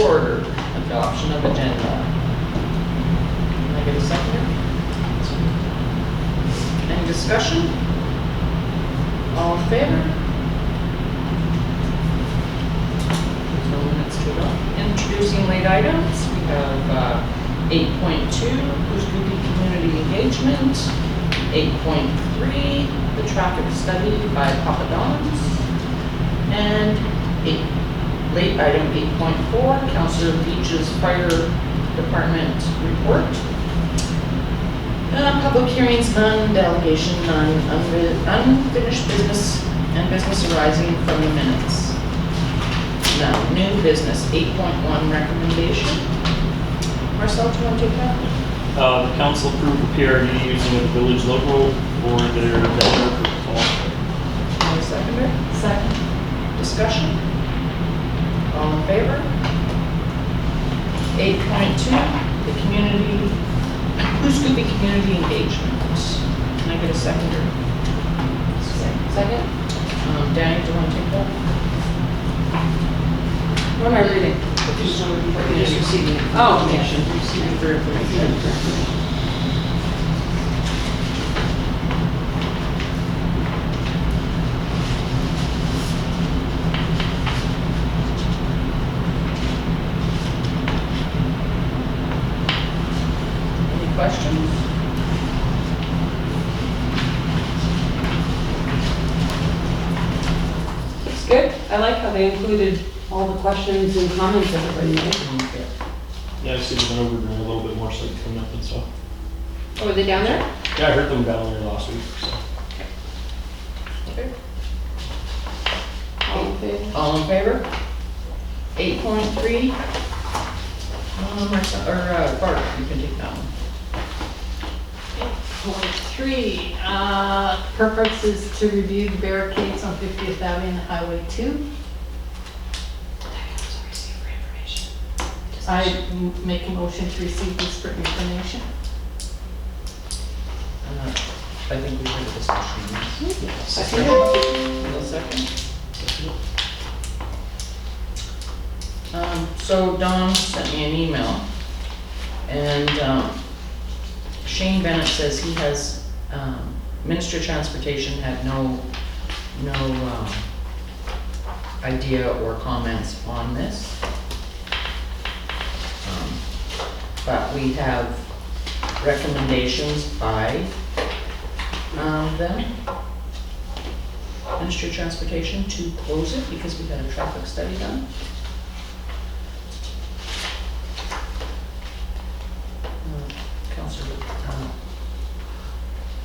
order, adoption of agenda. Can I get a second? Any discussion? All in favor? There's no minutes to adopt. Introducing late items, we have 8.2, Gooskoopi Community Engagement, 8.3, the traffic study by Papa Don's, and late item 8.4, Councillor Beach's Fire Department report. Public hearings, none, delegation, none, unfinished business and business arising from the minutes. Now, new business, 8.1 recommendation. Marcel, do you want to take that? The council approved the PRD using the village logo for their banner for the fall. Any seconder? Second. Discussion? All in favor? 8.2, the community, Gooskoopi Community Engagement. Can I get a seconder? Second? Danny, do you want to take that? What am I reading? Just receiving Oh, information. Receiving for information. Any questions? It's good. I like how they included all the questions and comments everybody made. Yeah, I see them over there a little bit more so they come up and stuff. Oh, were they down there? Yeah, I heard them down there last week, so. Okay. All in favor? All in favor? 8.3. Bart, you can take that one. 8.3, purpose is to review the barricades on 50th Avenue and Highway 2. I make a motion to receive this for information. I think we had a discussion. Second. No second? So Don sent me an email, and Shane Bennett says he has, Minister of Transportation had no idea or comments on this. But we have recommendations by them, Ministry of Transportation, to close it because we had a traffic study done. Councillor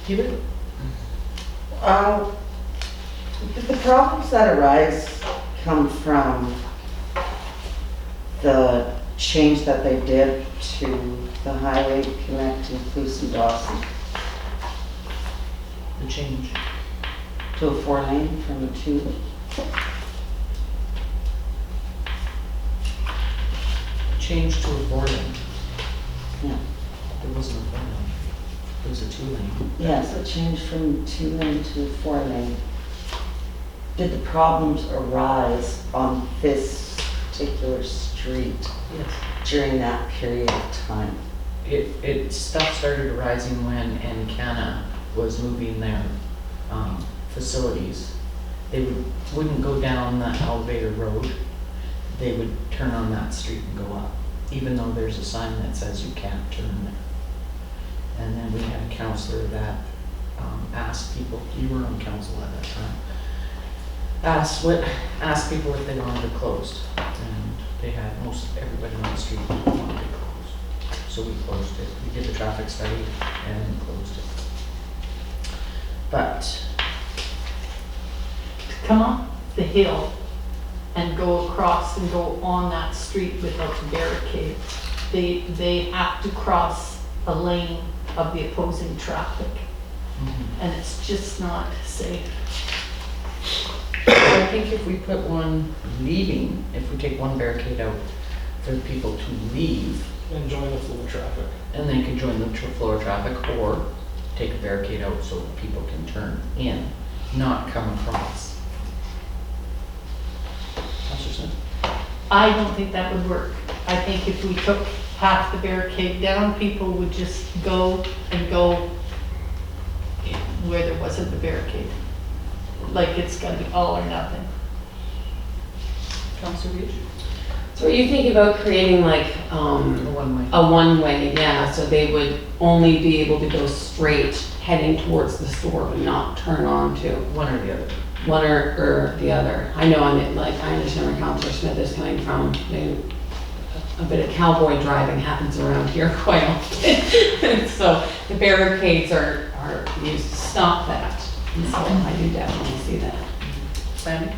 Hebert? The problems that arise come from the change that they did to the highway connecting Cluse and Dawson The change. to a 4-lane from a 2. Change to a 4-lane. Yeah. There wasn't a 4-lane. It was a 2-lane. Yes, it changed from 2-lane to 4-lane. Did the problems arise on this particular street Yes. during that period of time? Stuff started arising when Encana was moving their facilities. They wouldn't go down the elevator road. They would turn on that street and go up, even though there's a sign that says you can't turn there. And then we had a counselor that asked people, you were on council at that time, asked people if they wanted it closed. And they had most everybody on the street wanted it closed. So we closed it. We did the traffic study and closed it. But To come up the hill and go across and go on that street without the barricade, they have to cross a lane of the opposing traffic, and it's just not safe. I think if we put one leaving, if we take one barricade out for the people to leave, And join the flow of traffic. and they can join the flow of traffic, or take a barricade out so people can turn in, not come across. Councillor Smith? I don't think that would work. I think if we took half the barricade down, people would just go and go where there wasn't a barricade. Like it's gonna be all or nothing. Councillor Beach? So are you thinking about creating like, The one-way. a one-way, yeah, so they would only be able to go straight heading towards the store but not turn on to One or the other. one or the other. I know, I mean, like, I understand where Councillor Smith is coming from. A bit of cowboy driving happens around here quite often. So the barricades are used to stop that. And so I do definitely see that. Sammy?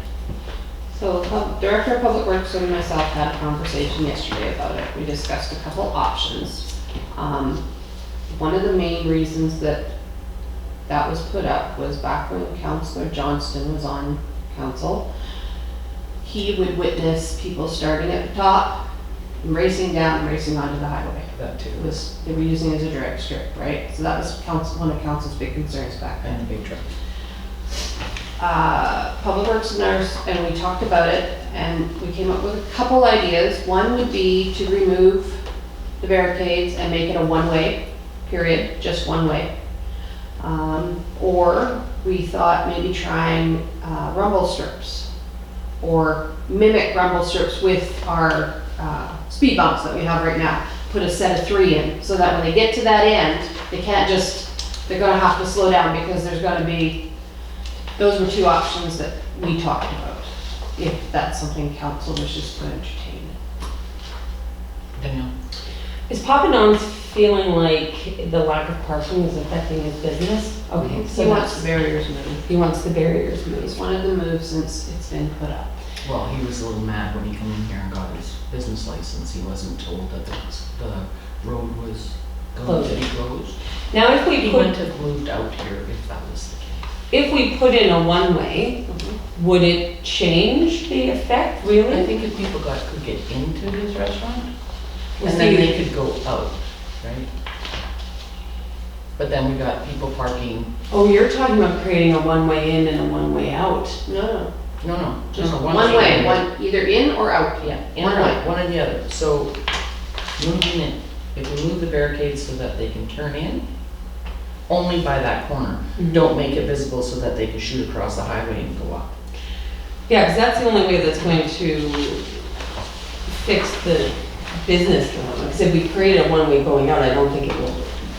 So Director of Public Works and myself had a conversation yesterday about it. We discussed a couple options. One of the main reasons that was put up was back when Councillor Johnston was on council. He would witness people starting at the top, and racing down, and racing onto the highway. That too. They were using it as a direct strip, right? So that was one of council's big concerns back then. And the big truck. Public Works and ours, and we talked about it, and we came up with a couple ideas. One would be to remove the barricades and make it a one-way, period, just one way. Or we thought maybe trying rumble strips, or mimic rumble strips with our speed bumps that we have right now. Put a set of 3 in, so that when they get to that end, they can't just, they're gonna have to slow down because there's gonna be. Those were 2 options that we talked about, if that's something council wishes to entertain. Danielle? Is Papa Don's feeling like the lack of parking is affecting his business? Okay, so He wants that's, the barriers moved. he wants the barriers moved. He's wanted them moved since it's been put up. Well, he was a little mad when he came in here and got his business license. He wasn't told that the road was going to be closed. Now, if we He put, wouldn't have moved out here if that was the case. if we put in a one-way, would it change the effect, I really? think if people could get into his restaurant, Well, and then see- they could go out, right? But then we got people parking, Oh, you're talking about creating a one-way in and a one-way out. No, just one way, one, either in or out. Yeah, in One or way. out, one or the other. So moving it, if we move the barricades so that they can turn in, only by that corner. Mhm. Don't make it visible so that they can shoot across the highway and go up. Yeah, because that's the only way that's going to fix the business dilemma. Because if we create a one-way going out, I don't think it will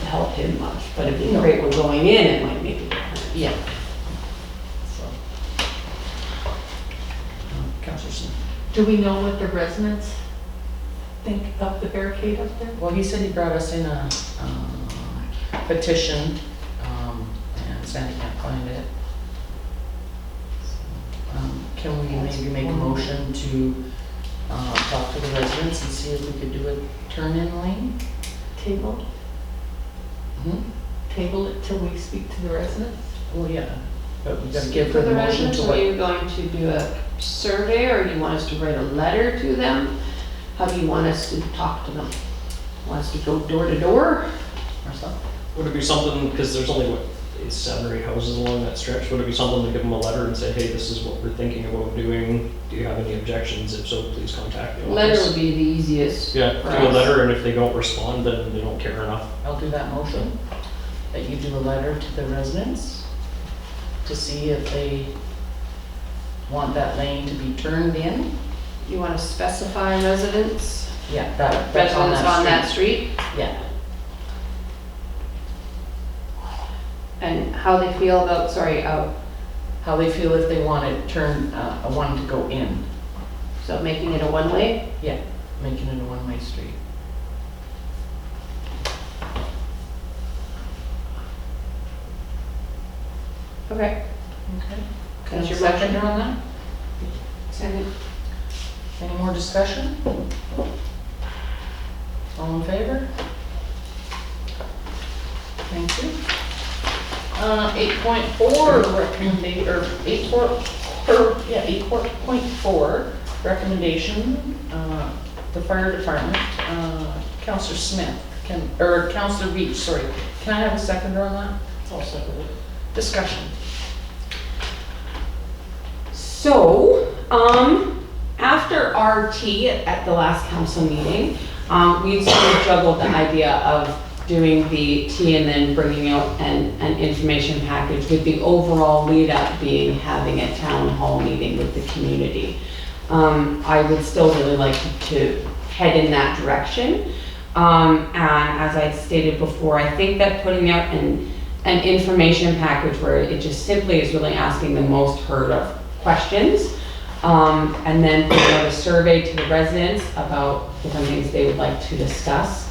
help him much. But if we No. create one going in, it might make a difference. Yeah. So. Councillor Smith. Do we know what the residents think of the barricade up there? Well, he said he brought us in a petition, and Sandy can't find it. So, can we maybe make a motion to talk to the residents and see if we could do a turn-in lane? Table, Hmm? table it till we speak to the residents? Well, yeah, but we gotta give For her the the motion residents, to are what? you going to do a survey, or do you want us to write a letter to them? How do you want us to talk to them? Want us to go door to door or something? Would it be something, because there's only, what, 7 or 8 houses along that stretch, would it be something to give them a letter and say, hey, this is what we're thinking about doing, do you have any objections? If so, please contact the Letter office. would be the easiest. Yeah, for do a us. letter, and if they don't respond, then they don't care enough. I'll do that motion, that you do a letter to the residents to see if they want that lane to be turned in. You want to specify residents? Yeah, that's on Residents on that that street. street? Yeah, And how they feel about, how they feel if they want it turned, one to go in. so making it a one-way? Yeah, making it a one-way street. Okay. Okay. That's Is your your second motion? on that? Second. Any more discussion? All in favor? Thank you. 8.4 recommendation, or 8.4 recommendation, the fire department, Councillor Smith, or Councillor Beach, sorry. Can I have a seconder on that? I'll second it. Discussion. So, After our tea at the last council meeting, we sort of juggled the idea of doing the tea and then bringing out an information package with the overall lead up being having a town hall meeting with the community. I would still really like to head in that direction. And as I stated before, I think that putting out an information package where it just simply is really asking the most heard of questions, and then putting out a survey to the residents about different things they would like to discuss.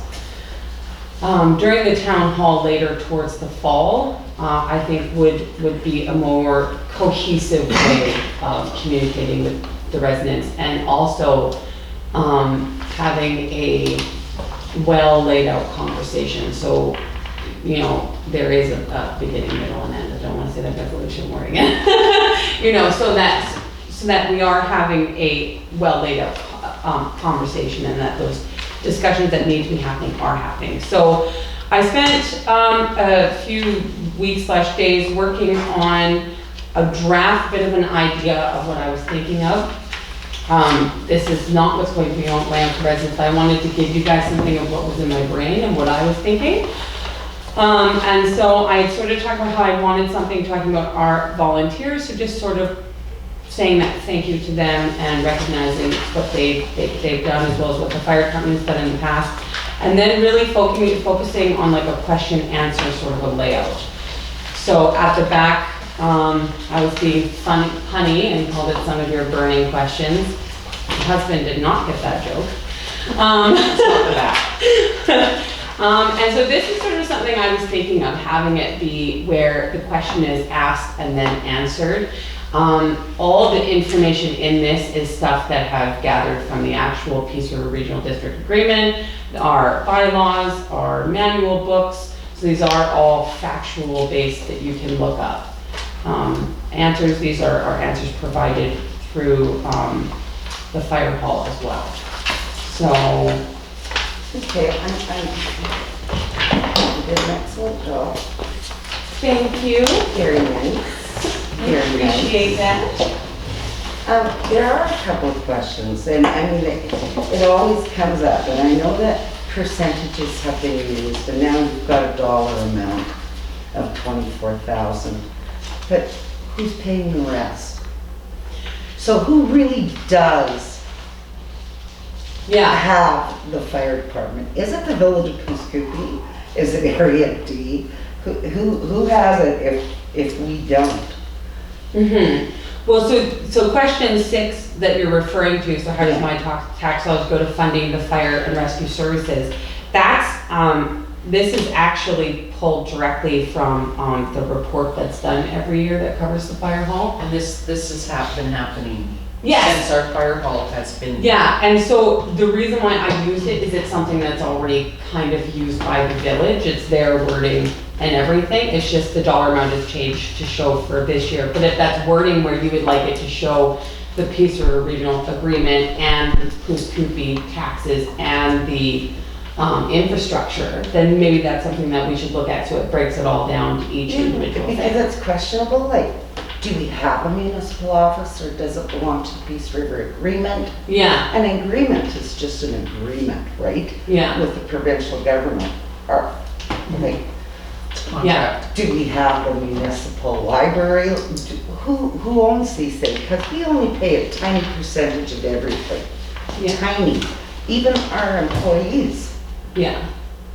During the town hall later towards the fall, I think would be a more cohesive way of communicating with the residents, and also having a well laid out conversation. So, you know, there is a beginning, middle, and end. I don't want to say that resolution word again. You know, so that we are having a well laid out conversation, and that those discussions that need to be happening are happening. So I spent a few weeks/days working on a draft bit of an idea of what I was thinking of. This is not what's going to be on land to residents. I wanted to give you guys something of what was in my brain and what I was thinking. And so I sort of talked about how I wanted something talking about our volunteers, so just sort of saying that thank you to them and recognizing what they've done, as well as what the fire department has done in the past. And then really focusing on like a question answer sort of a layout. So at the back, I was being punny and called it some of your burning questions. My husband did not get that joke. And so this is sort of something I was thinking of, having it be where the question is asked and then answered. All the information in this is stuff that have gathered from the actual Peace River Regional District Agreement, our bylaws, our manual books. So these are all factual based that you can look up. Answers, these are answers provided through the fire hall as well. So, Okay, you did an excellent job. thank you. Very nice. Very nice. Appreciate that. There are a couple of questions, and I mean, it always comes up, and I know that percentages have been used, and now you've got a dollar amount of 24,000. But who's paying the rest? So who really does Yeah. have the fire department? Is it the village of Pooskoopi? Is it Area D? Who has it if we don't? Mm-hmm. Well, so question 6 that you're referring to, so how does my tax dollars go to funding the fire and rescue services? That's, this is actually pulled directly from the report that's done every year that covers the fire hall. And this has been happening Yes. since our fire hall has been. Yeah, and so the reason why I used it is it's something that's already kind of used by the village. It's their wording and everything. It's just the dollar amount has changed to show for this year. But if that's wording where you would like it to show the Peace River Regional Agreement and the Pooskoopi taxes and the infrastructure, then maybe that's something that we should look at, so it breaks it all down to each individual Because thing. it's questionable, like, do we have a municipal office or does it belong to the Peace River Agreement? Yeah, An agreement is just an agreement, right? yeah, With the provincial government. Or, like, Contract. do we have a municipal library? Who owns these things? Because we only pay a tiny percentage of everything. yeah, Tiny. Even our employees. yeah.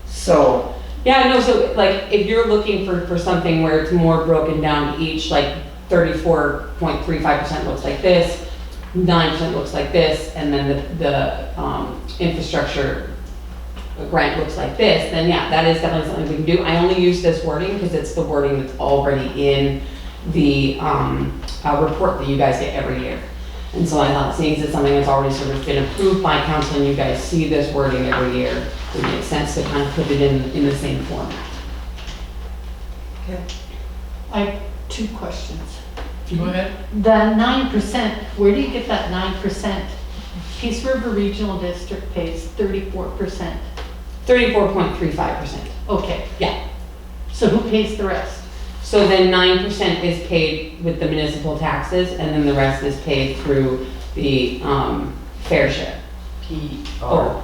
So, Yeah, no, so like, if you're looking for something where it's more broken down to each, like 34.35% looks like this, 9% looks like this, and then the infrastructure grant looks like this, then yeah, that is definitely something we can do. I only use this wording because it's the wording that's already in the report that you guys get every year. And so I thought, seeing it's something that's already sort of been approved by council and you guys see this wording every year, it would make sense to kind of put it in the same format. okay. I have 2 questions. Go ahead. The 9%, where do you get that 9%? Peace River Regional District pays 34%. 34.35%. Okay. Yeah. So who pays the rest? So then 9% is paid with the municipal taxes, and then the rest is paid through the, fair share, PRA.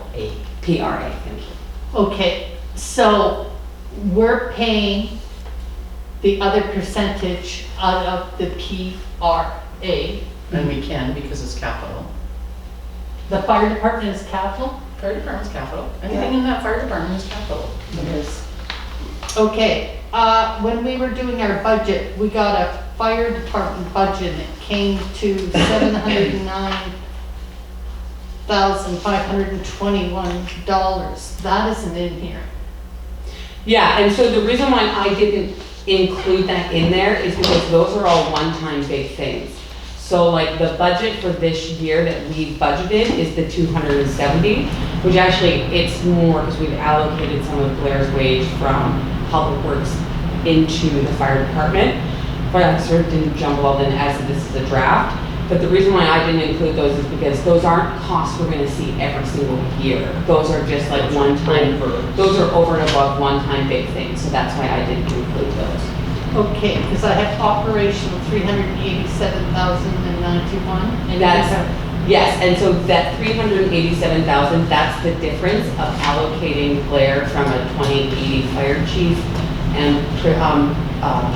PRA, thank you. Okay, so we're paying the other percentage out of the PRA. And we can because it's capital. The fire department is capital? Fire department's capital. Anything in that fire department is capital. Yes. Okay, when we were doing our budget, we got a fire department budget and it came to $709,521. That isn't in here. Yeah, and so the reason why I didn't include that in there is because those are all one-time big things. So like the budget for this year that we budgeted is the 270, which actually it's more because we've allocated some of Blair's wage from Public Works into the fire department. But I sort of didn't jumble all in as this is a draft. But the reason why I didn't include those is because those aren't costs we're gonna see every single year. Those are just like one-time, those are over and above one-time big things. So that's why I didn't include those. Okay, because I have operational 387,091. And That's, you have- yes, and so that 387,000, that's the difference of allocating Blair from a 2080 fire chief and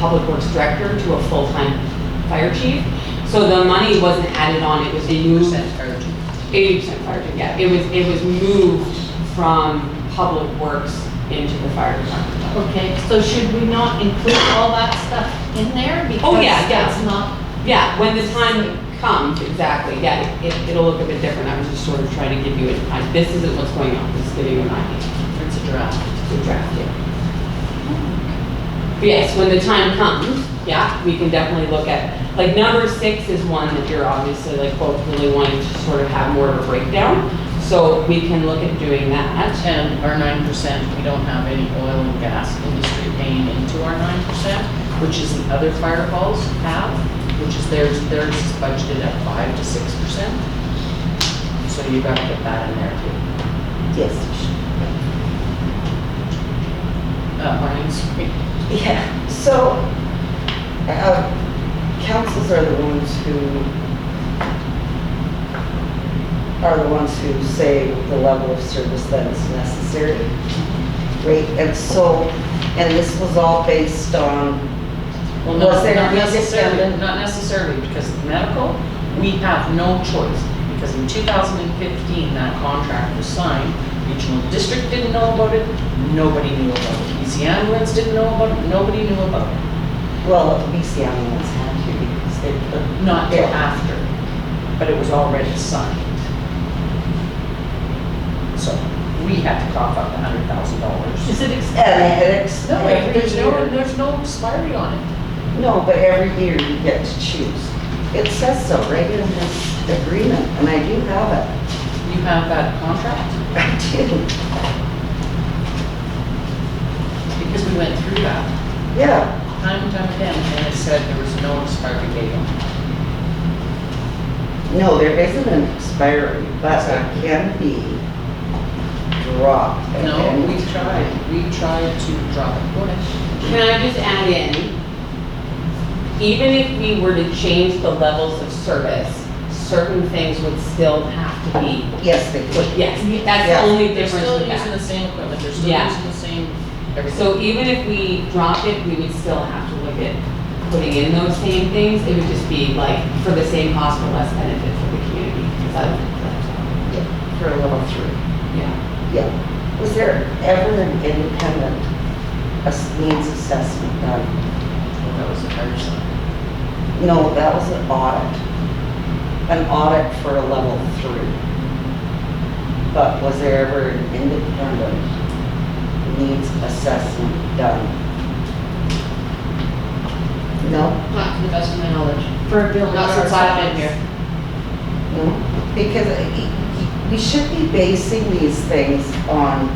public works director to a full-time fire chief. So the money wasn't added on, it was moved. 80% fire chief, yeah. It was moved from public works into the fire department. Okay, so should we not include all that stuff in there? Oh, yeah, Because yeah. that's not, Yeah, when the time comes, exactly, yeah, it'll look a bit different. I was just sort of trying to give you this isn't what's going on, this is giving you an idea. It's a draft. To draft it. But yes, when the time comes, yeah, we can definitely look at, like number 6 is one that you're obviously like both really wanting to sort of have more of a breakdown. So we can look at doing that. And our 9%, we don't have any oil and gas industry paying into our 9%, which is the other fire halls have, which is theirs is budgeted at 5 to 6%. So you gotta put that in there too. Yes. Brian's, Yeah, so, councils are the ones who say the level of service that is necessary, right? And so, and this was all based on, well, Was there not any necessarily, independent- not necessarily, because medical, we have no choice. Because in 2015, that contract was signed, regional district didn't know about it, nobody knew about it. BC Ambulance didn't know about it, nobody knew about it. well, BC Ambulance had to because they put. Not till after, but it was already signed. So we had to cough up $100,000. is it, And it's, No, every there's year. no expiry on it. No, but every year you get to choose. It says so right in this agreement, and I do have it. You have that contract? I do. Because we went through that Yeah, time and time again, and it said there was no expiry date on it. no, there isn't an expiry, but it Exactly. can be dropped. at No, any we time. tried to drop it. Go ahead. Can I just add in, even if we were to change the levels of service, certain things would still have to be Yes, they put, could. yes, that's Yeah. the only They're difference still with using that. the same equipment, they're still Yeah. using the same everything. So even if we dropped it, we would still have to look at putting in those same things. It would just be like for the same cost or less benefit for the community. Is that correct? For a level 3. Yeah. Yeah. Was there ever an independent needs assessment done? Well, that was the fire side. No, that was an audit. An audit for a level 3. But was there ever an independent needs assessment done? No? Not to the best of my knowledge. for a building? Not since I've been here. No? Because we should be basing these things on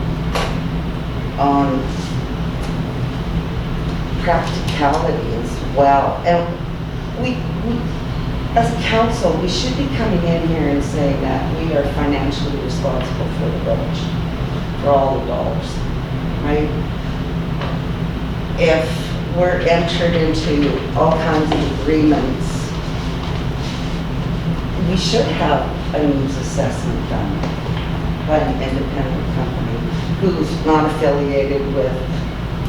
practicality as well. And we, as a council, we should be coming in here and saying that we are financially responsible for the village, for all the dollars, right? If we're entered into all kinds of agreements, we should have a needs assessment done by an independent company who's not affiliated with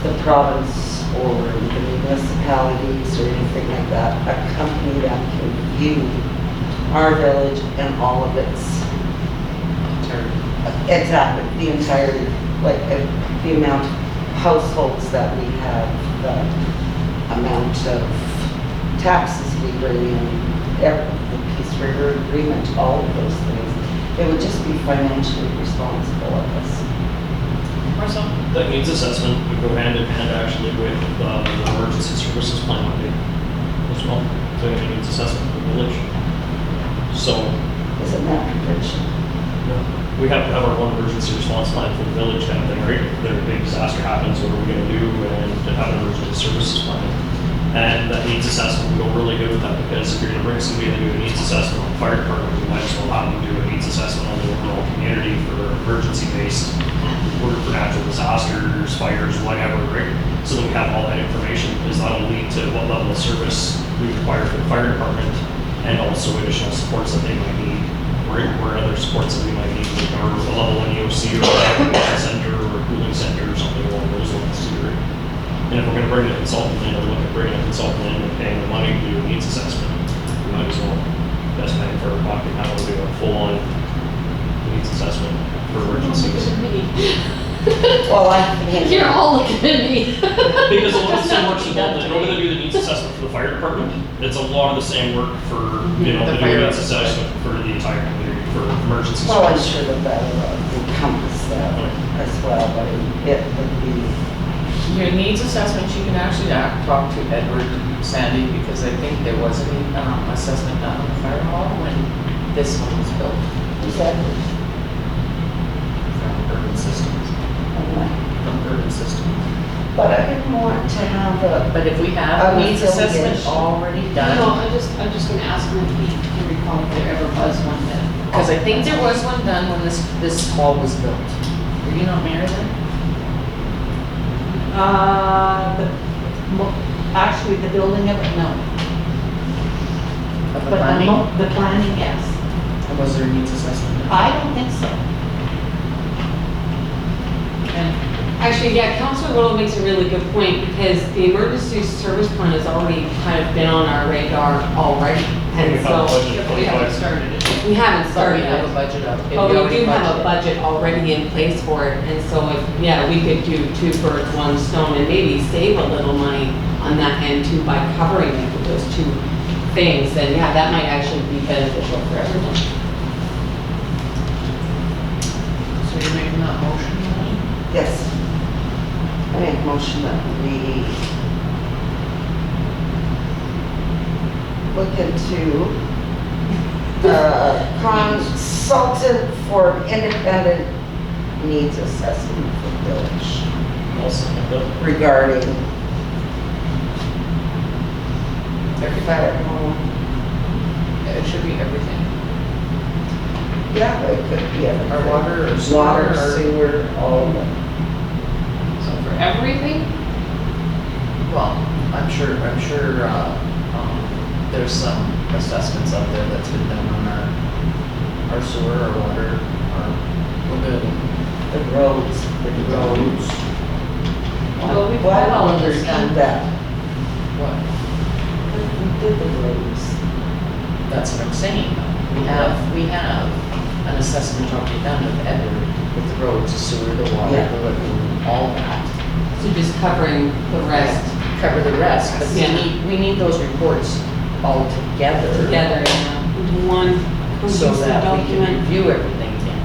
the province or the municipalities or anything like that. A company that can view our village and all of its, exactly, the entirety, like the amount of households that we have, the amount of taxes we bring in, the Peace River Agreement, all of those things. It would just be financially responsible of us. Marcel? That needs assessment would go hand in hand actually with the emergency services plan update as well. Doing a needs assessment for the village. So Isn't that prevention? we have to have our own emergency response plan for the village kind of thing, right? If there a big disaster happens, what are we gonna do? And to have an emergency services plan. And that needs assessment would go really good with that, because if you're gonna bring somebody to do a needs assessment on the fire department, you might as well have them do a needs assessment on the overall community for emergency based, for natural disasters, fires, whatever, right? So that we have all that information, because that'll lead to what level of service we require for the fire department, and also additional supports that they might need, or other supports that we might need, or a level 1 EOC, or a evacuation center, or a cooling center, or something along those lines too, right? And if we're gonna bring a consultant in, or look at bringing a consultant in and paying the money to do a needs assessment, we might as well best bang for our buck and have them do a full-on needs assessment for emergencies. Well, I think. You're all looking at me. Because a lot of the same work's involved, in order to do the needs assessment for the fire department, it's a lot of the same work for, you know, The the fire needs assessment for the entire community, for emergency Well, I'm services. sure that that would encompass that as well, but it would be, Your needs assessments, you can actually talk to Edward Sandy, because I think there was an assessment done on the fire hall when this one was built who's that? from Urban Systems, But I didn't want to have a, But if we have A a needs assessment reconciliation. already No, done, I'm just gonna ask him if he can recall if there ever was one then. because I think there was one done when this hall was built. Were you not married then? Actually, the building of it, no. Of the But planning? the planning, yes. Or was there a needs assessment done? I don't think so. And Actually, yeah, Councilor Little makes a really good point, because the emergency service plan has already kind of been on our radar already. We And have a so, budget We haven't 25. started it. we haven't but we started have a it. budget of it. But we already do have a budgeted. budget already in place for it, and so if, yeah, we could do 2 birds, 1 stone, and maybe save a little money on that end too by covering it with those 2 things, then yeah, that might actually be beneficial for everyone. So you're making that motion, Elaine? yes. I make a motion that we look into consultant for independent needs assessment for village I'll second that. regarding Fire hall. It should be everything. yeah, it could be everything. Our water or sewer. Water, or- sewer, all of it. So for everything? Well, I'm sure, there's some assessments out there that's been done on our sewer, our water, our lagoon. The roads. The roads. Well, we've Why had all of don't we this do done. that? What? We did the roads. That's what I'm saying. We have an assessment already done with Edward, with the roads, the sewer, the water, Yeah. the lagoon, all that. So just covering the rest Cover the rest, but Yeah. we need those reports all together. together, into one So cohesive that we can document. review everything again.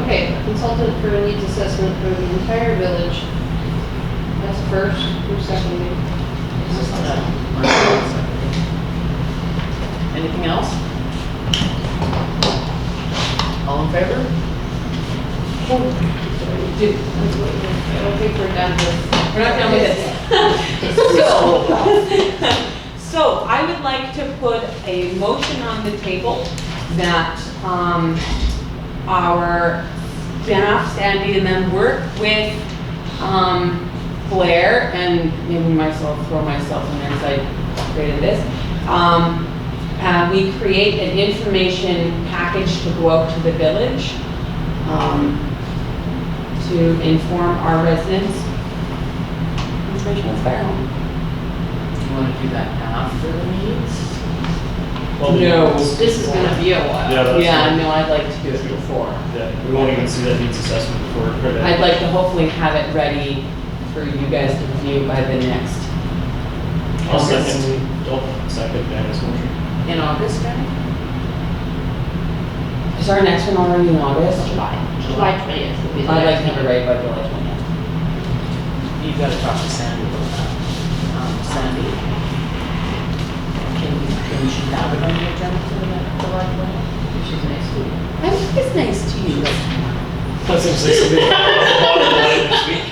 Okay, consultant for a needs assessment for the entire village. That's first, who's seconding? Anything else? All in favor? I don't think we're done with. We're not done with this. So I would like to put a motion on the table that, our staff, Sandy, and them work with, Blair, and maybe myself, throw myself in there because I created this, We create an information package to go out to the village to inform our residents. Information is fire home. Do you wanna do that after the meetings? Well, No. This is gonna be a while. Yeah, that's. Yeah, no, I'd like to do it before. Yeah, we won't even see that needs assessment before. I'd like to hopefully have it ready for you guys to view by the next. I'll second, Danny's motion. In August, Danny? Is our next one already in August? July 20th will be the I'd like next to have it ready by July 20th. You gotta talk to Sandy about that. Sandy, can she have it on the agenda for the next July 20th? She's nice too. I think it's nice to you. That's something next week.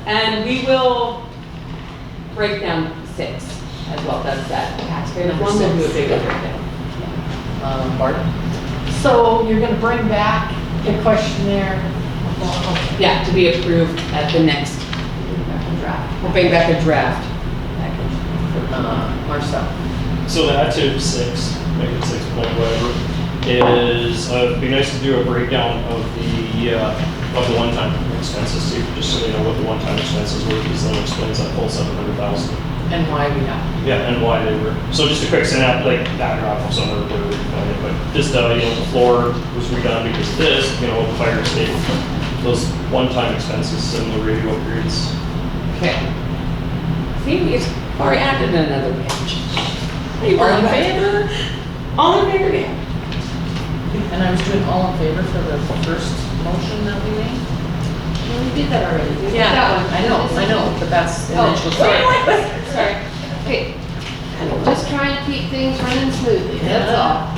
And we will break down 6 as well, that's that taxpayer Number one, we'll do a 6. bigger breakdown. Bart? So you're gonna bring back the questionnaire? Yeah, to be approved at the next draft. We'll bring back a draft package. Marcel? So that to 6, make it 6 point whatever, is, it'd be nice to do a breakdown of the one-time expenses too, just so they know what the one-time expenses were, because then it explains that full 700,000. And why we have. Yeah, and why they were. So just a quick synop, like backdrop of somewhere where we can find it, but just, the floor was redone because of this, the fire escape, those one-time expenses and the radio upgrades. Okay. See, we've already added another page. All in favor? All in favor, Dan? And I was doing all in favor for the first motion that we made? Well, we did that already. We did Yeah, that one. I know, but that's Oh, initial. sorry. Sorry. Okay. Just trying to keep things running smoothly, that's all.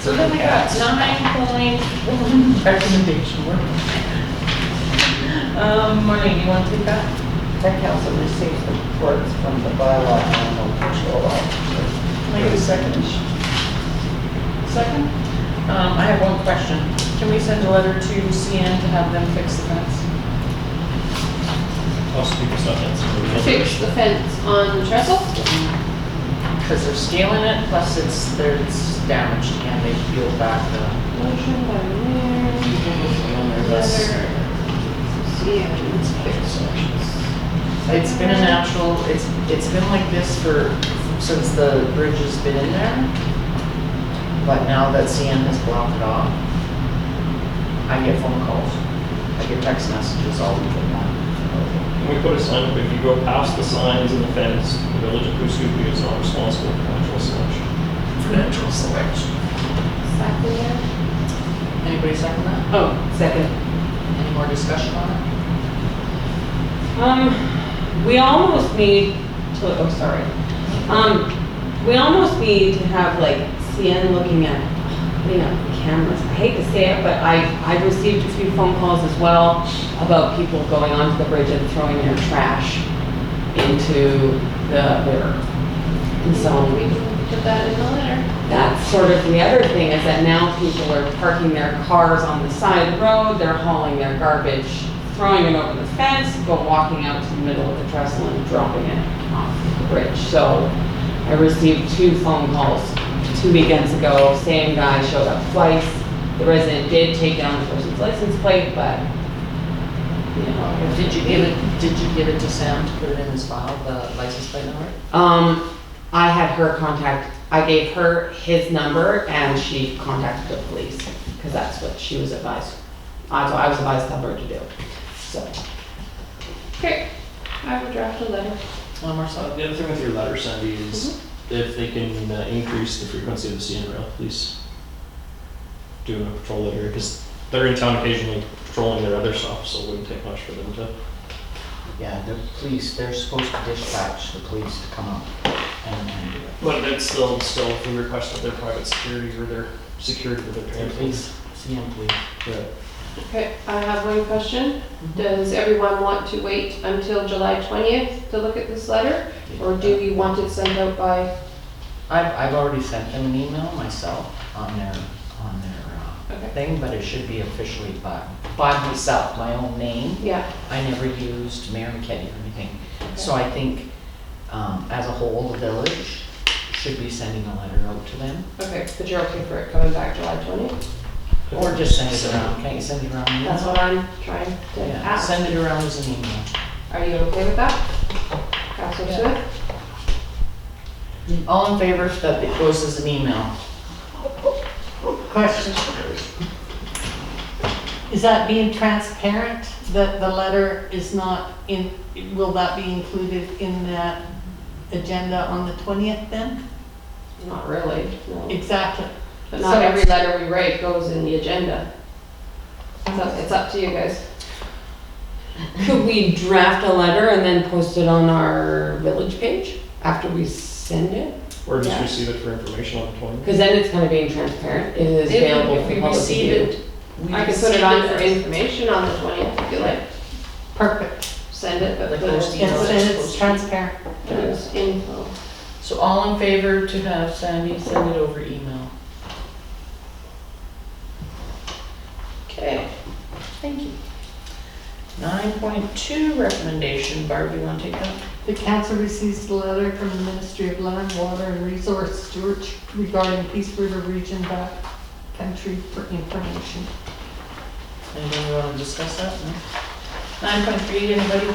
So then we got 9.1 recommendation work. Marlene, you want to take that? Tech Council receives the reports from the bylaw animal control officer. Can I get a second? Second? I have one question. Can we send a letter to CN to have them fix the fence? I'll speak to stuff that's. Fix the fence on Trestle? Because they're scaling it, plus it's damaged and they peeled back the. Motion by Mayor, That's- letter, CN, fix. It's been a natural, it's been like this since the bridge has been in there. But now that CN has blocked it off, I get phone calls, I get text messages all week long. Can we put a sign up, if you go past the signs and the fence, the village of Pooskoopi is not responsible for natural selection. For natural selection. Exactly, yeah. Anybody second that? Oh, second. Any more discussion on it? We almost need to, we almost need to have like CN looking at, cameras. I hate to say it, but I've received a few phone calls as well about people going onto the bridge and throwing their trash into the river. And so We can put that in the letter. that's sort of the other thing, is that now people are parking their cars on the side of the road, they're hauling their garbage, throwing it over the fence, but walking out to the middle of the trestle and dropping it off the bridge. So I received 2 phone calls 2 weekends ago, same guy showed up twice. The resident did take down the person's license plate, but, Did you give it to Sam to put it in his file, the license plate number? I had her contact, I gave her his number and she contacted the police, because that's what she was advised. I was advised to have her to do, so. Okay, I will draft a letter. Marcel? The other thing with your letter, Sandy, is if they can increase the frequency of the CN rail, please do a patrol that area, because they're in town occasionally patrolling their other stuff, so it wouldn't take much for them to. Yeah, the police, they're supposed to dispatch the police to come up and do it. But it's still if we requested their private security or their security with their The police, CN police. Yeah. Okay, I have one question. Does everyone want to wait until July 20th to look at this letter? Or do we want it sent out by, I've already sent them an email myself on their Okay. thing, but it should be officially by myself, my own name. yeah, I never used Mayor McKinney or anything. So I think, as a whole, the village should be sending a letter out to them. Okay, but you're okay for it coming back July 20th? Or just send it around, can't you send it around? That's what I'm trying to Yeah, ask. send it around as an email. Are you okay with that? Councilor Yeah. Smith? All in favor that it goes as an email? Question. Is that being transparent, that the letter is not in, will that be included in that agenda on the 20th then? Not really, no. Exactly. But not So every it's- letter we write goes in the agenda. It's up to you guys. Could we draft a letter and then post it on our village page after we send it? Or just Yeah. receive it for information on the 20th. Because then it's kind of being transparent, it is available If for we the public to receive view. it, we I can put receive it on for as- information on the 20th if you like. Perfect. Send it, but Like put most it Yes, emails. and it's transparent. as info. So all in favor to have Sandy send it over email? Okay, thank you. 9.2 recommendation, Barb, you wanna take that? The council receives a letter from the Ministry of Land, Water and Resource Stewardship regarding Peace River Region back country for information. Anybody wanna discuss that? No? 9.3, anybody?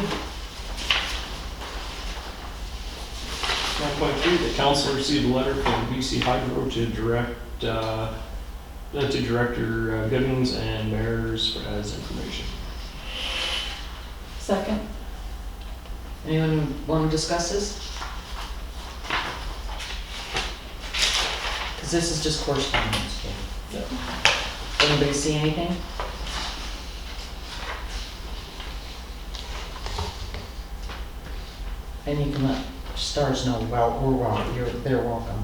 9.3, the council received a letter from BC Hydro to Director Gibbons and mayors as information. Second? Anyone wanna discuss this? Cause this is just correspondence, so. Anybody see anything? And you can let stars know, well, they're welcome.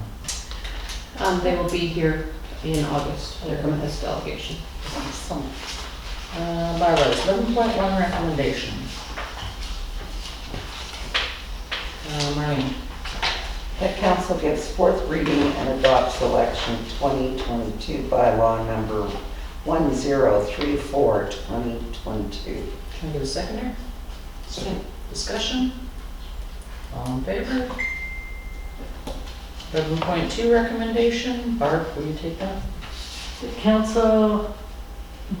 They will be here in August. They're coming as delegation. Excellent. Bylaws, 11.1 recommendation. Maureen, That council gives fourth reading and adopts election 2022 bylaw number 1034, 2022. can I get a seconder? Second. Discussion? All in favor? 11.2 recommendation, Barb, will you take that? The council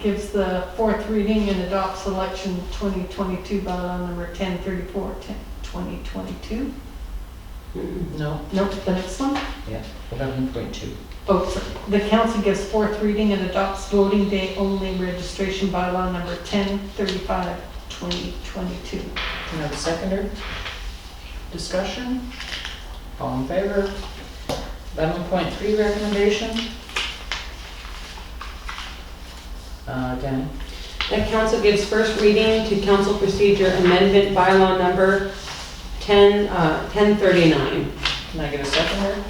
gives the fourth reading and adopts election 2022 bylaw number 1034, 2022. No. Nope, the next one. Yeah, 11.2. Oh, sorry. The council gives fourth reading and adopts voting day only registration bylaw number 1035, 2022. Can I have a seconder? Discussion? All in favor? 11.3 recommendation? Danny? That council gives first reading to council procedure amendment bylaw number 1039. Can I get a seconder?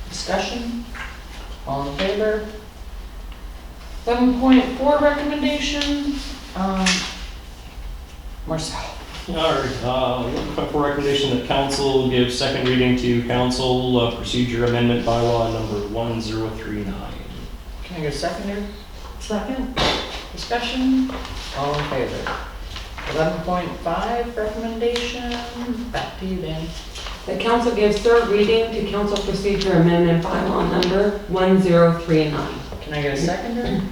Discussion? All in favor? 11.4 recommendation, Marcel. All right, for recommendation that council give second reading to council procedure amendment bylaw number 1039. Can I get a seconder? Second? Discussion? All in favor? 11.5 recommendation, back to you, Danny. The council gives third reading to council procedure amendment bylaw number 1039. Can I get a seconder?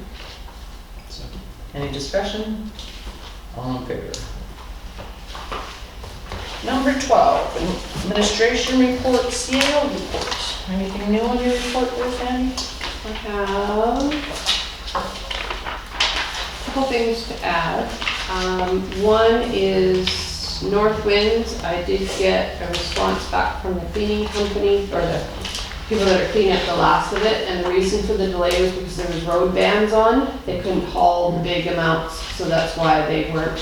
Second. Any discussion? All in favor? Number 12, administration report, CAO report. Anything new on your report there, Sandy? I have a couple things to add. One is North Winds. I did get a response back from the cleaning company, or the people that are cleaning up the last of it, and the reason for the delay was because there was road bans on. They couldn't haul the big amounts, so that's why they weren't.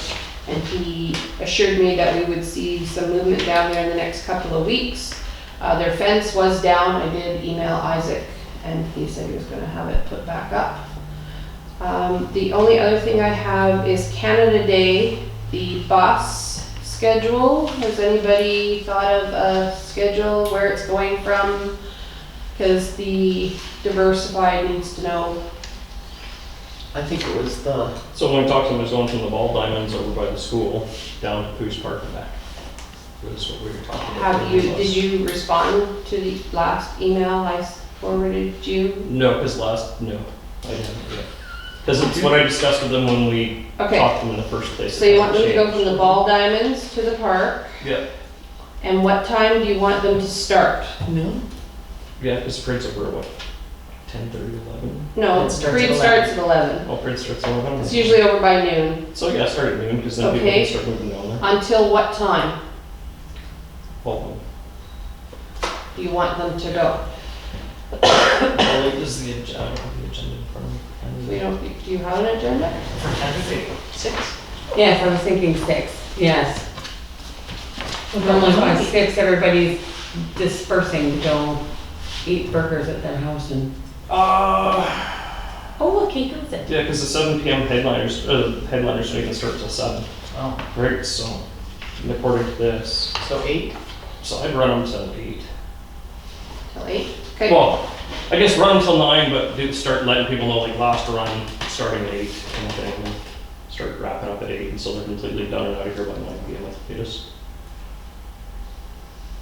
And he assured me that we would see some movement down there in the next couple of weeks. Their fence was down. I did email Isaac, and he said he was gonna have it put back up. The only other thing I have is Canada Day, the bus schedule. Has anybody thought of a schedule where it's going from? Because the Diversified needs to know. I think it was the, So when I talked to him, it was going from the ball diamonds over by the school down to Coos Park and back. was what we were talking about. Did you respond to the last email I forwarded you? No, no, I didn't yet. Because it's what I discussed with them when we Okay. talked to them in the first place. So you want them to go from the ball diamonds to the park, Yeah, and what time do you want them to start? Noon? yeah, because the parade's over at what, 10:30, 11? No, It starts parade at starts at 11. Oh, parade starts at 11? It's usually over by noon. So yeah, start at noon, because then people Okay. can start moving down there. Until what time Well, do you want them to go? how late is the agenda? I don't have the agenda in front of me. Do you have an agenda? For candidate, 6? Yes, I was thinking 6, yes. Normally by 6, everybody's dispersing to go eat burgers at their house and. Oh, look, he does it. Yeah, because the 7 PM headliners don't even start till 7, Oh, right? So according to this, so 8? so I'd run them till 8. Till 8? Okay. Well, I guess run until 9, but do start letting people know, like last run, starting at 8 kind of thing. And start wrapping up at 8, and so they're completely done and out of here by 9 PM at the latest.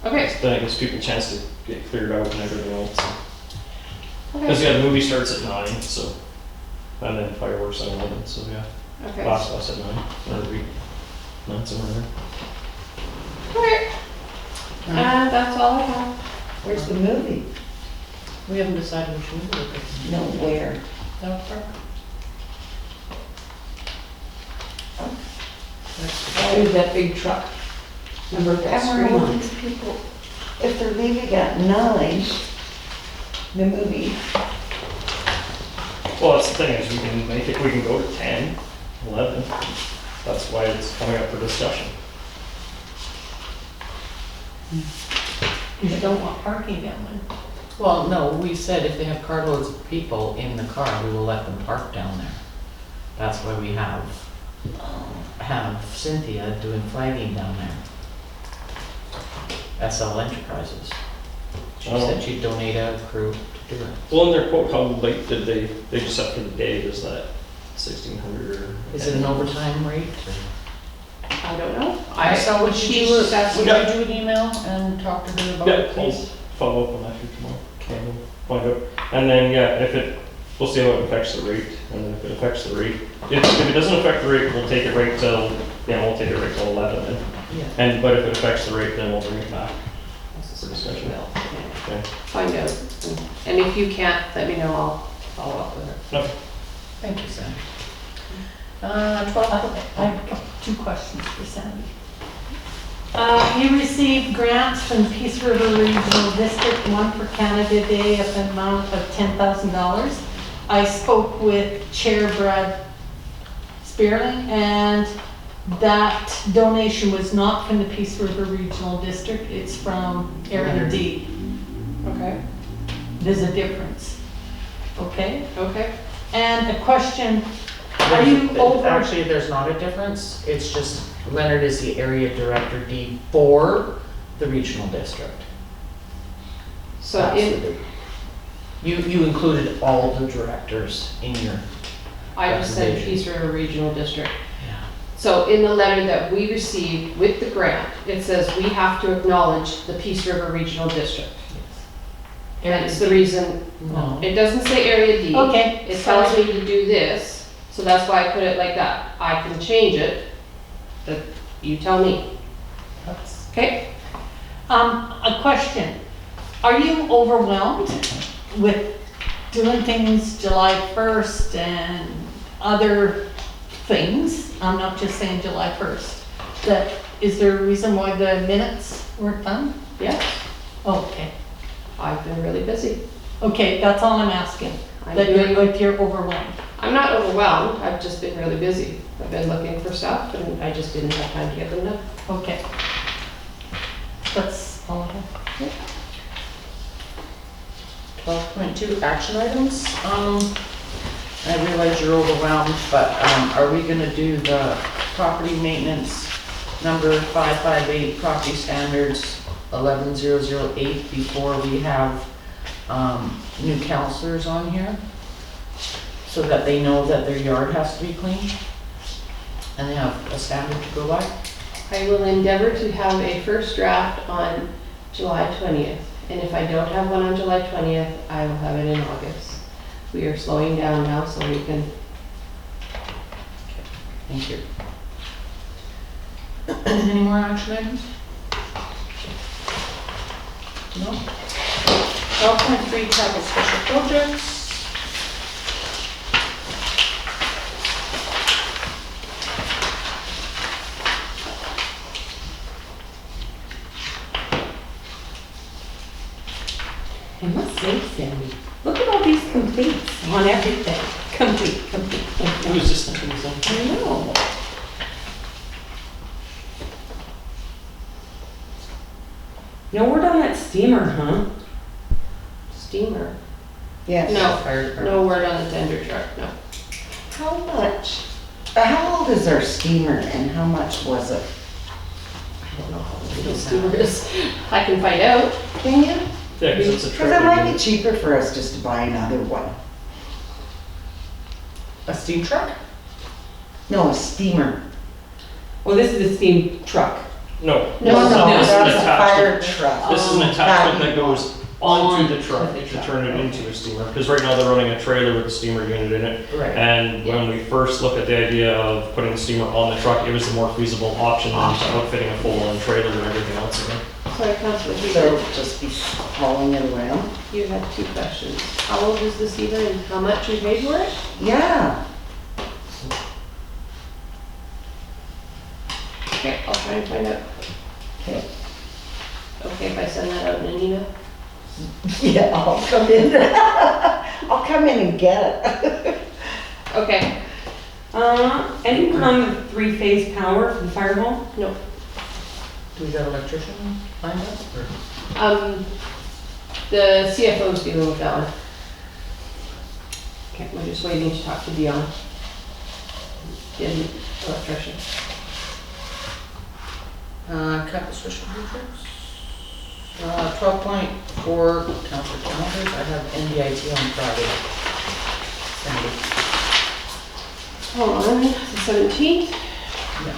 Okay. Then it gives people a chance to get cleared out and everything else. Okay. Because yeah, the movie starts at 9, so, and then fireworks at 11, so yeah. Okay. Last bus at 9, or 8, 9 somewhere there. Okay. And that's all I have. Where's the movie? We haven't decided which movie we're going. No, where? South Park? There's that big truck. Remember that And where all screen? these people, if they're leaving at 9, the movie, Well, that's the thing, is we can go to 10, 11. That's why it's coming up for discussion. You don't want parking down there. Well, no, we said if they have carloads of people in the car, we will let them park down there. That's why we have Cynthia doing flagging down there. SL Enterprises. She said she'd donate a crew to do it. Well, in their quote, how late did they just set for the day, is that 1,600 or? Is it an overtime rate? I don't know. So would she you, says- would you do an email and talk to her about Yeah, it, I'll please? follow up on that here tomorrow. Okay, we'll find out. And then, yeah, we'll see how it affects the rate, and then if it affects the rate, if it doesn't affect the rate, we'll take it right till, we'll take it right till 11 then. Yeah. But if it affects the rate, then we'll bring it back for discussion. Okay. Find out. And if you can't, let me know, I'll follow up with her. Okay. Thank you, Sam. 12, I've got 2 questions for Sandy. You received grants from Peace River Regional District, one for Canada Day of an amount of $10,000. I spoke with Chair Brad Spearling, and that donation was not from the Peace River Regional District, it's from Area D. Okay. There's a difference, okay? Okay. And a question, are you over? Actually, there's not a difference. It's just Leonard is the area director D for the regional district. So That's in, the difference. You included all the directors in your, I just said recommendation. Peace River Regional District. yeah. So in the letter that we received with the grant, it says we have to acknowledge the Peace River Regional District. And it's the reason, No. it doesn't say Area D. Okay. It tells me to do this, so that's why I put it like that. I can change it, but you tell me, That's- okay? A question, are you overwhelmed with doing things July 1st and other things? I'm not just saying July 1st. Is there a reason why the minutes weren't done? Yes, Okay, I've been really busy. okay, that's all I'm asking, I'm that doing- if you're overwhelmed. I'm not overwhelmed, I've just been really busy. I've been looking for stuff and I just didn't have time to get them done. Okay. That's all I have. 12.2 action items. I realize you're overwhelmed, but are we gonna do the property maintenance number 558 property standards 11008 before we have new counselors on here? So that they know that their yard has to be clean and they have a standard to go by? I will endeavor to have a first draft on July 20th. And if I don't have one on July 20th, I will have it in August. We are slowing down now so we can, Thank you. Any more action items? No? 12.3 capital special projects. I must say, Sandy, look at all these completes on everything. Complete. I was just thinking the same. I know. No word on that steamer, huh? steamer. Yes. No, Fire department. no word on the tender truck, no. How much, how old is our steamer and how much was it? I don't know how old the steamer is. I can find out. Can you? Yeah, because it's a Because it might trailer. be cheaper for us just to buy another one. A steam truck? No, a steamer. Well, this is a steam truck. No. No, this is an That's a fire attachment. truck. This is an attachment that goes onto the truck Onto the to truck, turn it right. into a steamer. Because right now they're running a trailer with a steamer unit in it. Right. And when we first looked at the idea of putting the steamer on the truck, it was the more feasible option than to outfitting a full-on trailer and everything else in it. Sorry, Councilor So Hubert, it'll just be hauling it around? you had two questions. How old is the steamer and how much we paid for it? Yeah. Okay, I'll try and find out. Okay. Okay, if I send that out in an email? Yeah, I'll come in. I'll come in and get it. Okay, Anyone on the three-phase power for the fire hall? no. Do we got an electrician lined up? or- The CFO's dealing with that one. Okay, we're just waiting to talk to Dion. The electrician. Capital special projects? 12.4, Councilor calendars, I have NDIT on Friday. Sandy? Hold on, the 17th? Yeah.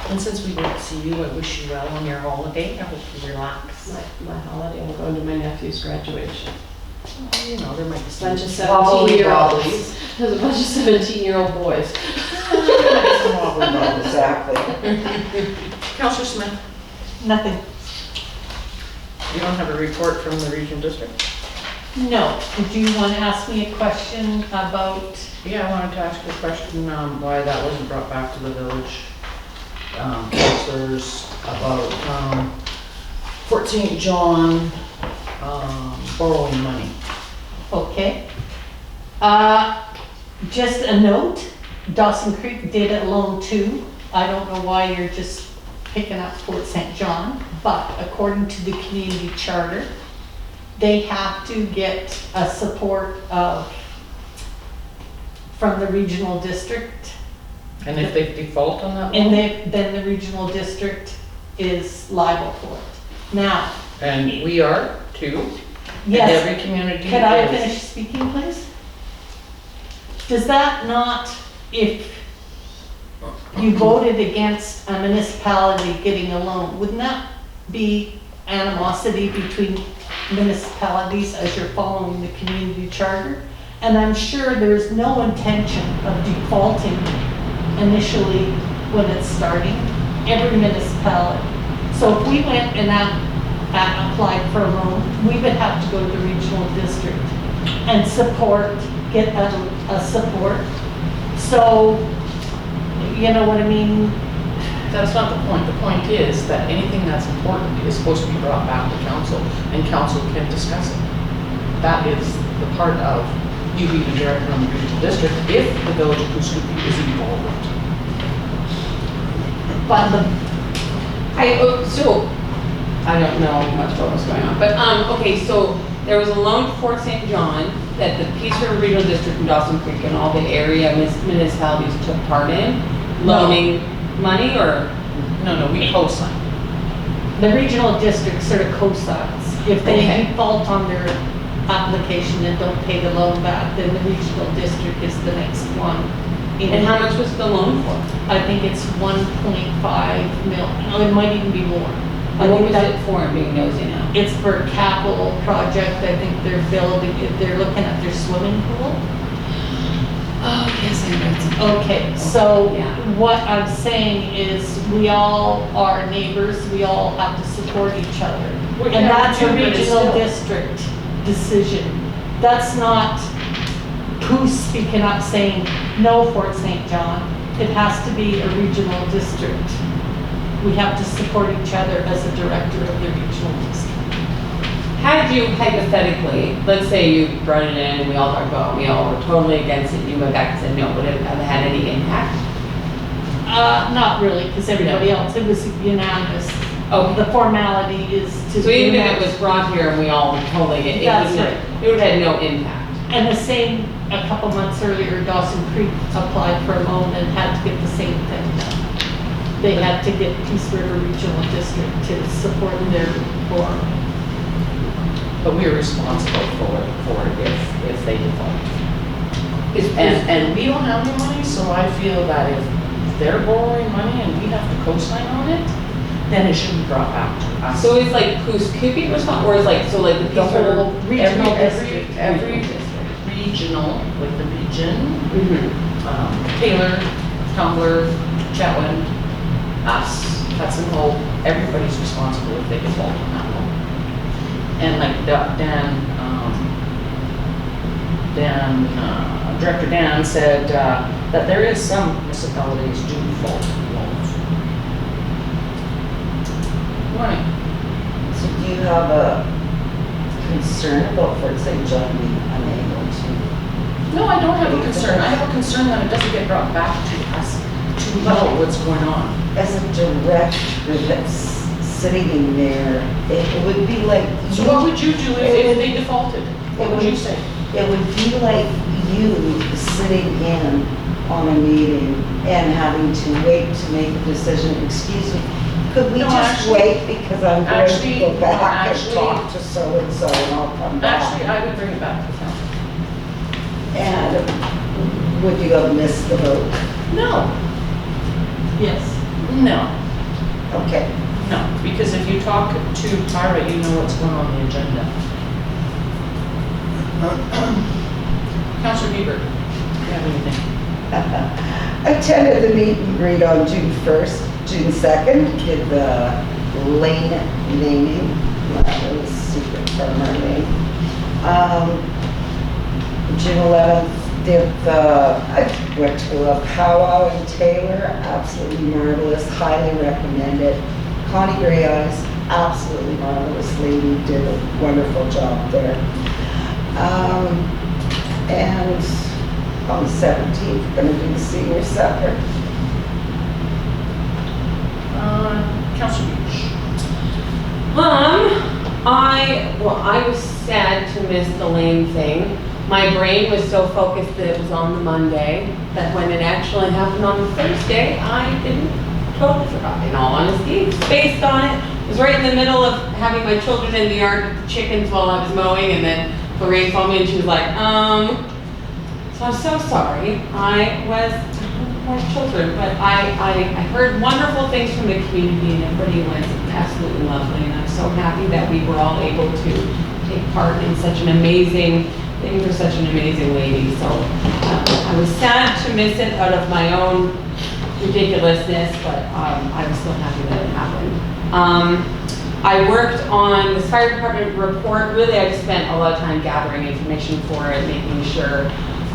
And since we didn't see you, I wish you well on your holiday. I hope you relax. My holiday, I'm going to my nephew's graduation. Well, you know, there might be some Bunch of wobbly 17-year-olds. wobblies. There's a bunch of 17-year-old boys. Some wobbly wobblies. Exactly. Counselor Smith, Nothing. you don't have a report from the region district? No. Do you want to ask me a question about, Yeah, I wanted to ask you a question, why that wasn't brought back to the village. Councilors about, Fort St. John, borrowing money. okay? Just a note, Dawson Creek did a loan too. I don't know why you're just picking up Fort St. John, but according to the community charter, they have to get a support of, from the regional district. And if they default on that And loan? then the regional district is liable for it. Now, And we are too. And yes, every community could I is- finish speaking, please? Does that not, if you voted against a municipality getting a loan, wouldn't that be animosity between municipalities as you're following the community charter? And I'm sure there's no intention of defaulting initially when it's starting, every municipality. So if we went and applied for a loan, we would have to go to the regional district and get a support. So, you know what I mean? That's not the point. The point is that anything that's important is supposed to be brought back to council, and council can discuss it. That is the part of you being the director on the regional district, if the village of Kuskookee is involved. But I don't know much about what's going on, but, okay, so there was a loan to Fort St. John that the Peace River Regional District and Dawson Creek and all the area municipalities took part in loaning money, or? No, we co-sign. The regional district sort of co-signs. If they Okay. default on their application and don't pay the loan back, then the regional district is the next one. And how much was the loan for? I think it's 1.5 mil, no, it might even be more. I And what think was that it for, being nosy now? it's for a capital project. I think they're building, they're looking at their swimming pool. Oh, yes, I read something. Okay, so Yeah. what I'm saying is we all are neighbors, we all have to support each other. And that's a regional district decision. That's not who's speaking up saying no Fort St. John. It has to be a regional district. We have to support each other as a director of the regional district. Had you hypothetically, let's say you brought it in and we all talked about, it, we all were totally against it, and you went back and said no, would it have had any impact? Not really, because everybody else, it was unanimous. Oh, The formality is to. so even if it was brought here and we all were totally, it That's wouldn't, right. it would have had no impact. And the same, a couple months earlier, Dawson Creek applied for a loan and had to get the same thing done. They had to get Peace River Regional District to support their borrowing. But we're responsible for it if they default. Is- And we don't have any money, so I feel that if they're borrowing money and we have to co-sign on it, then it should be brought back to us. So it's like who's keeping responsible, or is like, so like the The Peace River? whole regional every Regional district. regional, like the region, Mhm. Taylor, Tumbler, Chetwynd, us, Hudson Hope, everybody's responsible if they default on that loan. And like Director Dan said, that there is some municipalities do default loans. Morning. So do you have a concern about Fort St. John being unable to? No, I don't have a concern. I have a concern that it doesn't get brought back to us to know what's going on. As a director that's sitting in there, it would be like. So what would you do if they defaulted? What would you say? It would be like you sitting in on a meeting and having to wait to make a decision. Excuse me, could we No, just actually- wait because I'm going to actually- go back and actually- talk to so-and-so and I'll come back? Actually, I would bring it back to council. And would you have missed the vote? No, Yes. no, Okay. no, because if you talk to Tyra, you know what's going on the agenda. Councilor Bieber, do you have anything? Attended the meet and greet on June 1st, June 2nd, did the lane naming, that was secret from our name. June 11th, I went to a powwow in Taylor, absolutely marvelous, highly recommend it. Connie Gray Eyes, absolutely marvelous lady, did a wonderful job there. And on the 17th, gonna do the senior supper. Councilor Beach. I was sad to miss the lane thing. My brain was so focused that it was on the Monday, that when it actually happened on the Thursday, I didn't, totally forgot, in all honesty. Spaced on it. It was right in the middle of having my children in the yard with the chickens while I was mowing, and then Lorraine called me and she was like, so I'm so sorry. I was my children, but I heard wonderful things from the community, and everybody went absolutely lovely, and I'm so happy that we were all able to take part in such an amazing thing for such an amazing lady. So I was sad to miss it out of my own ridiculousness, but I was still happy that it happened. I worked on this fire department report. Really, I just spent a lot of time gathering information for it, making sure.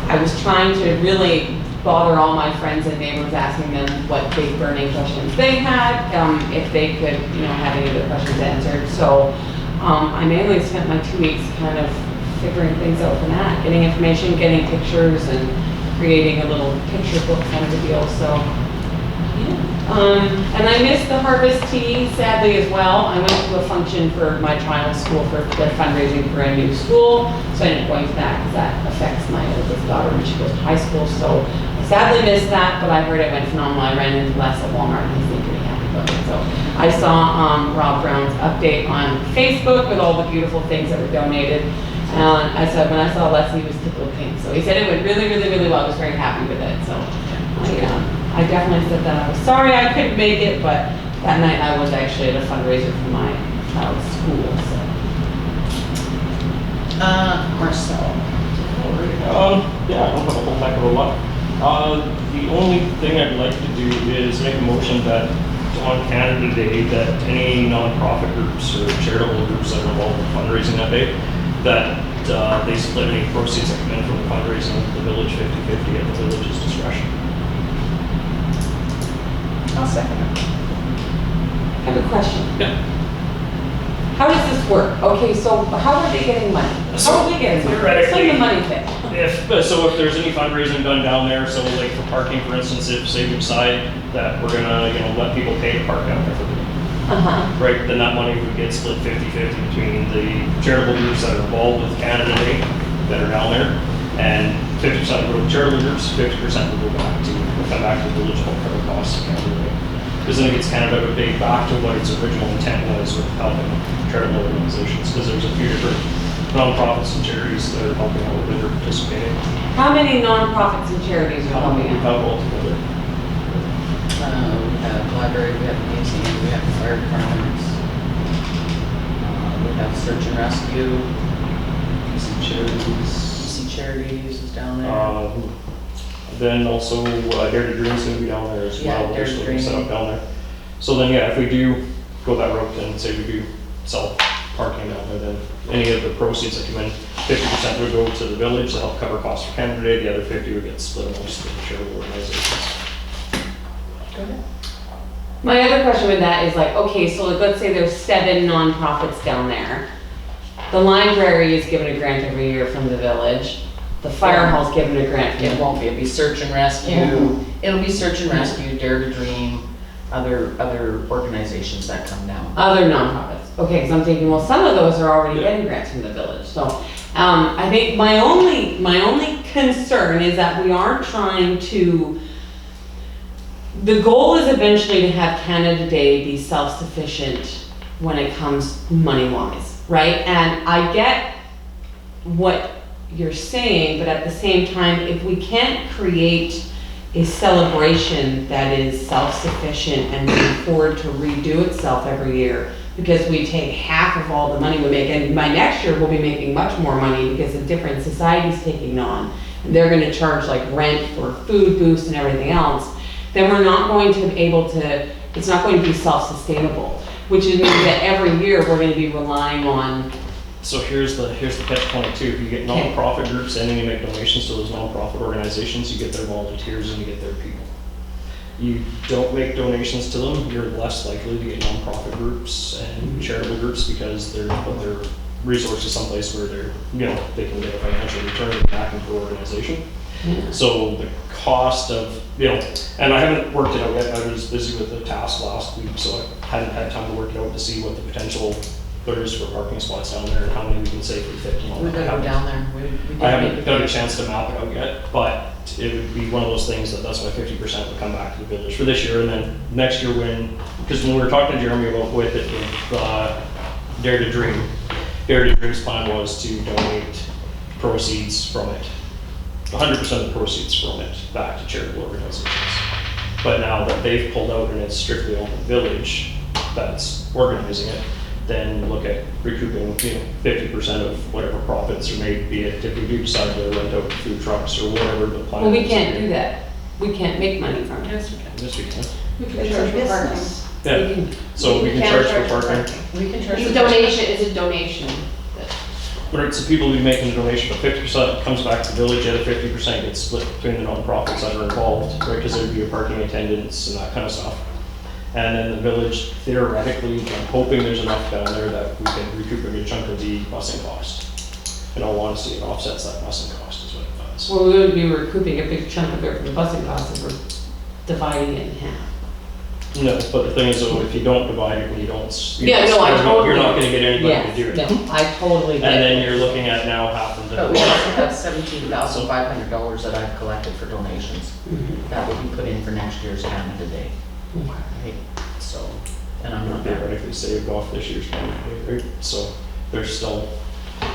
I was trying to really bother all my friends and neighbors, asking them what big burning questions they had, if they could, have any of the questions answered. So I mainly spent my 2 weeks kind of figuring things out from that, getting information, getting pictures, and creating a little picture book kind of a deal. So, yeah. And I missed the harvest tea sadly as well. I went to a function for my child's school for the fundraising for a new school, so I didn't go to that because that affects my oldest daughter when she goes to high school. So I sadly missed that, but I heard it went phenomenal. I ran into Les at Walmart and he's pretty happy about it. So I saw Rob Brown's update on Facebook with all the beautiful things that were donated. And I said, when I saw Leslie, he was tickled pink. So he said it went really, really, really well. I was very happy with it. So I definitely said that I was sorry I couldn't make it, but that night I was actually at a fundraiser for my child's school. So. Marcel. Yeah, I don't have a whole heck of a lot. The only thing I'd like to do is make a motion that on Canada Day, that any nonprofit groups or charitable groups that are involved in fundraising that day, that they split any proceeds that come in from the fundraising of the village 50-50 at the village's discretion. I'll second it. I have a question. Yeah. How does this work? Okay, so how are they getting money? So, How are we getting money? theoretically- Explain the money thing. If there's any fundraising done down there, so like for parking, for instance, if say we decide that we're gonna, let people pay to park down there for the right, then that money would get split 50-50 between the charitable groups that are involved with Canada Day that are down there, and 50% would go to charitable groups, 50% would go back to, come back to the village home cover costs of Canada Day. Because then it gets Canada Day back to what its original intent was with helping charitable organizations, because there's a few different nonprofits and charities that are helping out that are participating. How many nonprofits and charities are helping We out? have all together. We have library, we have museum, we have fire departments. We have search and rescue. Some charities is down there. Then also Dare to Dream's gonna be down there as Yeah, well. Dare They're to still Dream. set up down there. So then, yeah, if we do go that route and say we do sell parking down there, then any of the proceeds that come in, 50% would go to the village to help cover costs for Canada Day, the other 50 would get split amongst the charitable organizations. My other question with that is like, okay, so let's say there's 7 nonprofits down there. The library is given a grant every year from the village. The fire hall's given a grant. It won't be, it'll be search and rescue. It'll be search and rescue, Dare to Dream, other organizations that come down. Other nonprofits. Okay, because I'm thinking, well, some of those are already getting grants from the village. So I think my only concern is that we are trying to, the goal is eventually to have Canada Day be self-sufficient when it comes money-wise, right? And I get what you're saying, but at the same time, if we can't create a celebration that is self-sufficient and can afford to redo itself every year, because we take half of all the money we make, and by next year we'll be making much more money because a different society's taking on, and they're gonna charge like rent for food booths and everything else, then we're not going to be able to, it's not going to be self-sustainable, which means that every year we're gonna be relying on. So here's the catch-22. If you get nonprofit groups and then you make donations to those nonprofit organizations, you get their volunteers and you get their people. You don't make donations to them, you're less likely to get nonprofit groups and charitable groups because they're put their resources someplace where they're, they can get a financial return back into the organization. Yeah. So the cost of, and I haven't worked it out yet. I was busy with the task last week, so I hadn't had time to work it out to see what the potential there is for parking spots down there and how many we can safely fit. We gotta go down there. We I did haven't meet got a with- chance to map it out yet, but it would be one of those things that's why 50% would come back to the village for this year, and then next year because when we were talking to Jeremy about with Dare to Dream, Dare to Dream's plan was to donate proceeds from it, 100% of the proceeds from it back to charitable organizations. But now that they've pulled out and it's strictly on the village that's organizing it, then look at recouping 50% of whatever profits are made, be it if we do decide to rent out food trucks or whatever the plan is. Well, we can't do that. We can't make money from it. Yes, we can. Yes, we can. We can It's charge a for parking. business. Yeah, so we can charge for parking. We can charge. It's a for- donation, it's a donation. Right, so people will be making a donation, but 50% comes back to the village, the other 50% gets split between the nonprofits that are involved, right? Because there'd be a parking attendance and that kind of stuff. And then the village, theoretically, I'm hoping there's enough down there that we can recoup a good chunk of the busing cost. In all honesty, it offsets that busing cost is what it does. Well, we would be recouping a big chunk of it from the busing costs if we're dividing it in half. No, but the thing is, though, if you don't divide it and you don't. Yeah, no, I totally. You're not gonna get anybody to do Yes, it. no, I totally And get then it. you're looking at now having But we to, also have $17,500 that I've collected for donations. That will be put in for next year's Canada Day. Right, so, and I'm not there. theoretically saved off this year's money, right? So there's still,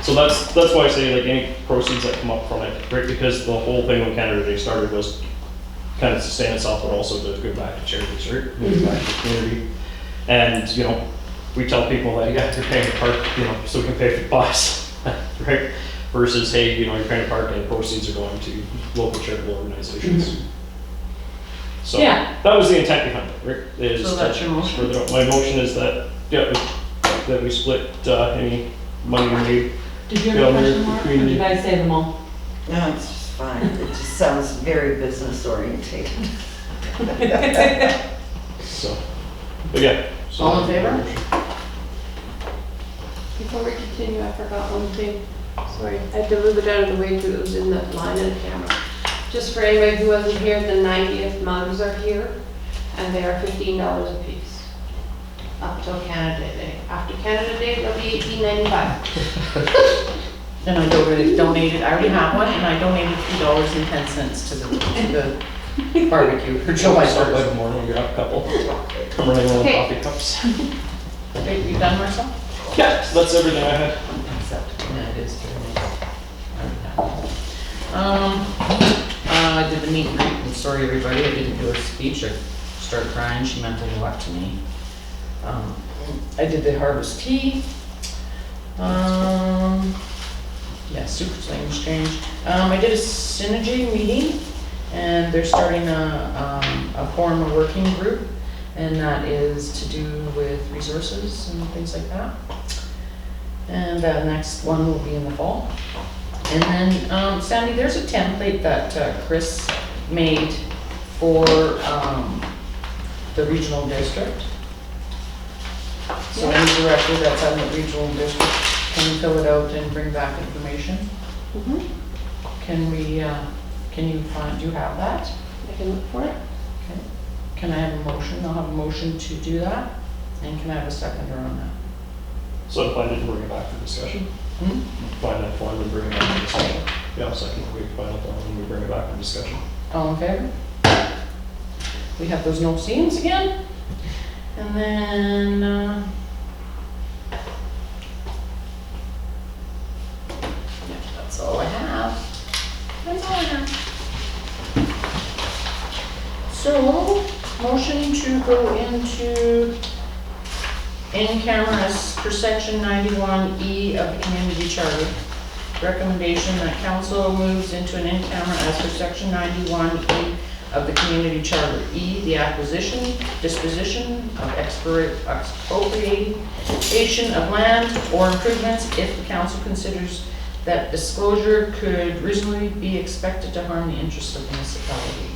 so that's why I say like any proceeds that come up from it, right? Because the whole thing when Canada Day started was kind of sustain itself, but also to give back to charities, right? Give back to the community. And, you know, we tell people that, yeah, you're paying a park, you know, so we can pay for the bus, right? Versus, hey, you know, you're paying a park and the proceeds are going to local charitable organizations. So Yeah. that was the intent behind it, right? Is So that's that- your motion? further up. My motion is that, yeah, that we split any money we made. Did you have Yeah, a question, we're Mark? Or between did you the- guys say them all? No, it's just fine. It just sounds very business oriented. So, but yeah. so- All in favor? Before we continue, I forgot one thing. Sorry, I had to move it out of the way because it was in the line of the camera. Just for anybody who wasn't here, the 90th mugs are here, and they are $15 a piece. Up till Canada Day. After Canada Day, they'll be $18.95. And I donated, I already have one, and I donated $3.10 to the barbecue for I July start by 1st. the morning, we got a couple. I'm running low on Okay. coffee cups. Okay, you done, Marcel? Yeah, so that's everything I had. Yeah, it is very nice. I did the meet and greet, and sorry everybody, I didn't do a speech, I started crying, she meant a lot to me. I did the harvest tea. Yeah, super sling exchange. I did a synergy meeting, and they're starting a form a working group, and that is to do with resources and things like that. And the next one will be in the fall. And then, Sandy, there's a template that Chris made for the regional district. So any director that's on the regional district can fill it out and bring back information. Mhm. Can we, can you find, do you have that? I can look for it. Okay. Can I have a motion? I'll have a motion to do that. And can I have a seconder on that? So if I didn't bring it back for discussion, Hmm? find that form and bring it back for discussion. Yeah, I'll second, we find that form and we bring it back for discussion. All in favor? We have those no seams again. And then, yeah, that's all I have. That's all I have. So, motion to go into in-camera as per section 91E of the community charter. Recommendation that council moves into an in-camera as per section 91E of the community charter. E, the acquisition, disposition of expropriation of land or improvements if the council considers that disclosure could reasonably be expected to harm the interests of the municipality.